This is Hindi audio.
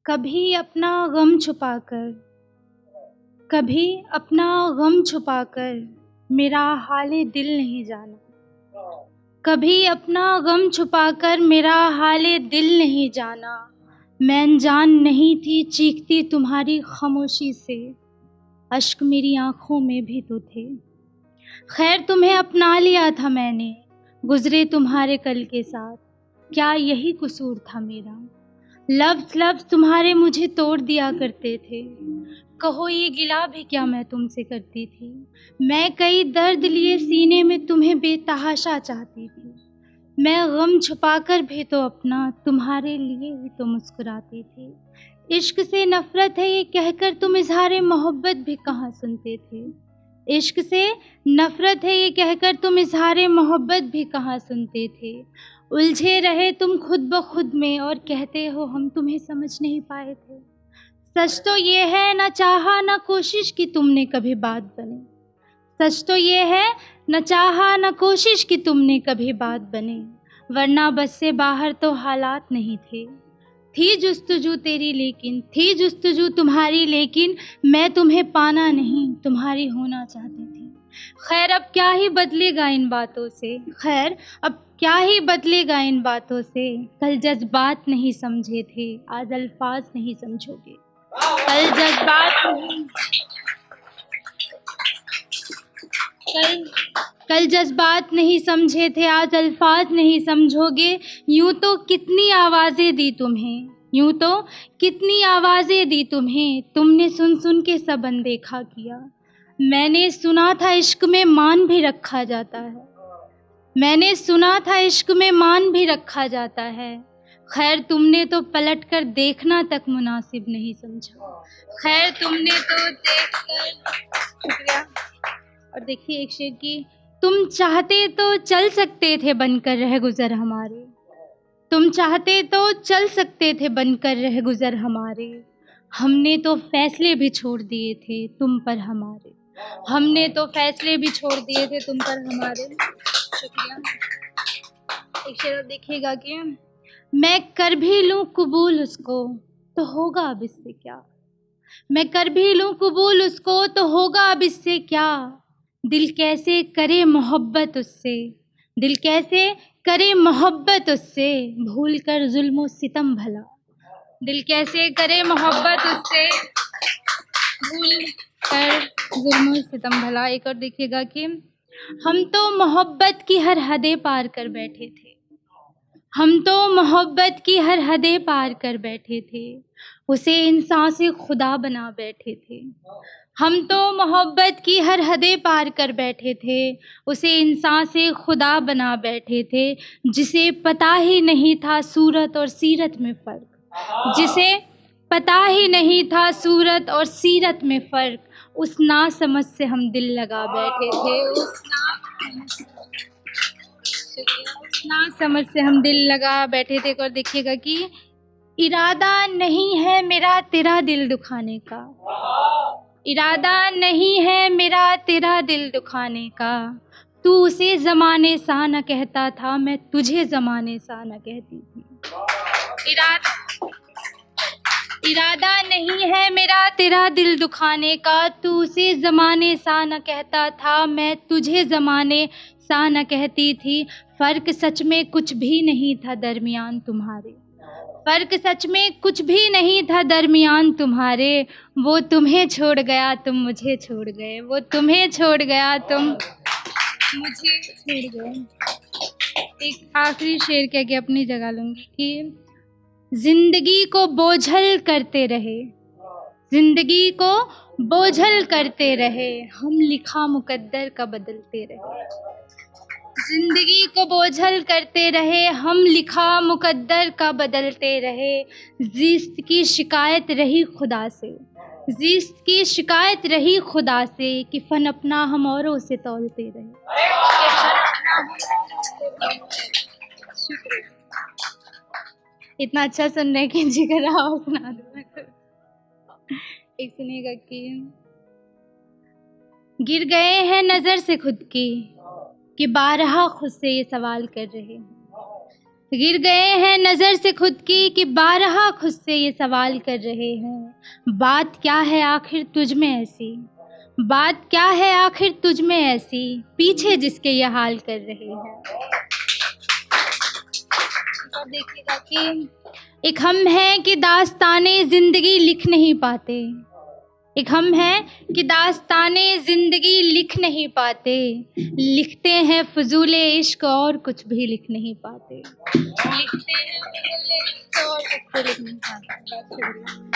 कभी अपना गम छुपाकर, कभी अपना गम छुपाकर मेरा हाले दिल नहीं जाना। कभी अपना गम छुपाकर मेरा हाले दिल नहीं जाना। मैं अनजान नहीं थी चीखती तुम्हारी खामोशी से, अश्क मेरी आंखों में भी तो थे। खैर तुम्हें अपना लिया था मैंने, गुजरे तुम्हारे कल के साथ, क्या यही कसूर था मेरा। लफ्ज़ लफ्ज़ तुम्हारे मुझे तोड़ दिया करते थे, कहो ये गिला भी क्या मैं तुमसे करती थी। मैं कई दर्द लिए सीने में तुम्हें बेतहाशा चाहती थी। मैं गम छुपाकर भी तो अपना तुम्हारे लिए ही तो मुस्कुराती थी। इश्क से नफरत है ये कहकर तुम इजहार मोहब्बत भी कहाँ सुनते थे। इश्क से नफरत है ये कहकर तुम इजहार मोहब्बत भी कहाँ सुनते थे। उलझे रहे तुम खुद ब खुद में और कहते हो हम तुम्हें समझ नहीं पाए थे। सच तो ये है न चाहा न कोशिश की तुमने कभी बात बने। सच तो ये है न चाहा न कोशिश की तुमने कभी बात बने, वरना बस से बाहर तो हालात नहीं थे। थी जुस्तजू तेरी लेकिन, थी जुस्तजू तुम्हारी लेकिन, मैं तुम्हें पाना नहीं तुम्हारी होना चाहती थी। खैर अब क्या ही बदलेगा इन बातों से, खैर अब क्या ही बदलेगा इन बातों से। कल जज्बात नहीं समझे थे आज अल्फाज नहीं समझोगे। कल जज्बात नहीं कल कल जज्बात नहीं समझे थे आज अल्फाज नहीं समझोगे। यूं तो कितनी आवाज़ें दी तुम्हें, यूं तो कितनी आवाज़ें दी तुम्हें, तुमने सुन सुन के सब अनदेखा किया। मैंने सुना था इश्क में मान भी रखा जाता है, मैंने सुना था इश्क में मान भी रखा जाता है। खैर तुमने तो पलट कर देखना तक मुनासिब नहीं समझा। खैर तुमने तो देख कर, शुक्रिया। और देखिए एक शेर की, तुम चाहते तो चल सकते थे बनकर रह गुजर हमारे। तुम चाहते तो चल सकते थे बनकर रह गुजर हमारे। हमने तो फैसले भी छोड़ दिए थे तुम पर हमारे। हमने तो फैसले भी छोड़ दिए थे तुम पर हमारे। शुक्रिया। एक शेर और देखिएगा कि, मैं कर भी लूं कबूल उसको तो होगा अब इससे क्या। मैं कर भी लूं कबूल उसको तो होगा अब इससे क्या। दिल कैसे करे मोहब्बत उससे, दिल कैसे करे मोहब्बत उससे, भूल कर जुल्म सितम भला। दिल कैसे करे मोहब्बत उससे, भूल कर जुल्म सितम भला। एक और देखिएगा कि, हम तो मोहब्बत की हर हदें पार कर बैठे थे। हम तो मोहब्बत की हर हदें पार कर बैठे थे, उसे इंसान से खुदा बना बैठे थे। हम तो मोहब्बत की हर हदें पार कर बैठे थे, उसे इंसान से खुदा बना बैठे थे। जिसे पता ही नहीं था सूरत और सीरत में फ़र्क, जिसे पता ही नहीं था सूरत और सीरत में फ़र्क, उस नासमझ से हम दिल लगा बैठे थे। उस ना समझ से हम दिल लगा बैठे थे। और देखिएगा कि, इरादा नहीं है मेरा तेरा दिल दुखाने का, इरादा नहीं है मेरा तेरा दिल दुखाने का। तू उसे ज़माने सा न कहता था, मैं तुझे ज़माने सा न कहती थी। इरादा इरादा नहीं है मेरा तेरा दिल दुखाने का, तू उसे ज़माने सा न कहता था, मैं तुझे ज़माने सा न कहती थी। फ़र्क सच में कुछ भी नहीं था दरमियान तुम्हारे, फ़र्क सच में कुछ भी नहीं था दरमियान तुम्हारे। वो तुम्हें छोड़ गया तुम मुझे छोड़ गए, वो तुम्हें छोड़ गया तुम मुझे छोड़ गए। एक आखिरी शेर कह के अपनी जगह लूँगी कि, जिंदगी को बोझल करते रहे, जिंदगी को बोझल करते रहे, हम लिखा मुकद्दर का बदलते रहे। जिंदगी को बोझल करते रहे, हम लिखा मुकद्दर का बदलते रहे। जिस्त की शिकायत रही खुदा से, जिस्त की शिकायत रही खुदा से, कि फन अपना हम औरों से तौलते रहे। शुक्रिया। इतना अच्छा सुन रहे कि जिगर आओ सुना दो। एक सुनिएगा कि, गिर गए हैं नजर से खुद की, कि बारहा खुद से ये सवाल कर रहे हैं। गिर गए हैं नज़र से खुद की कि बारहा खुद से ये सवाल कर रहे हैं, बात क्या है आखिर तुझ में ऐसी, बात क्या है आखिर तुझ में ऐसी, पीछे जिसके ये हाल कर रहे हैं। तो देखिएगा कि एक हम हैं कि दास्ताने ज़िंदगी लिख नहीं पाते, एक हम हैं कि दास्ताने ज़िंदगी लिख नहीं पाते, लिखते हैं फ़ुज़ूल-ए इश्क और कुछ भी लिख नहीं पाते, लिखते हैं फ़ुज़ूल-ए इश्क और कुछ भी लिख नहीं पाते। बहुत शुक्रिया।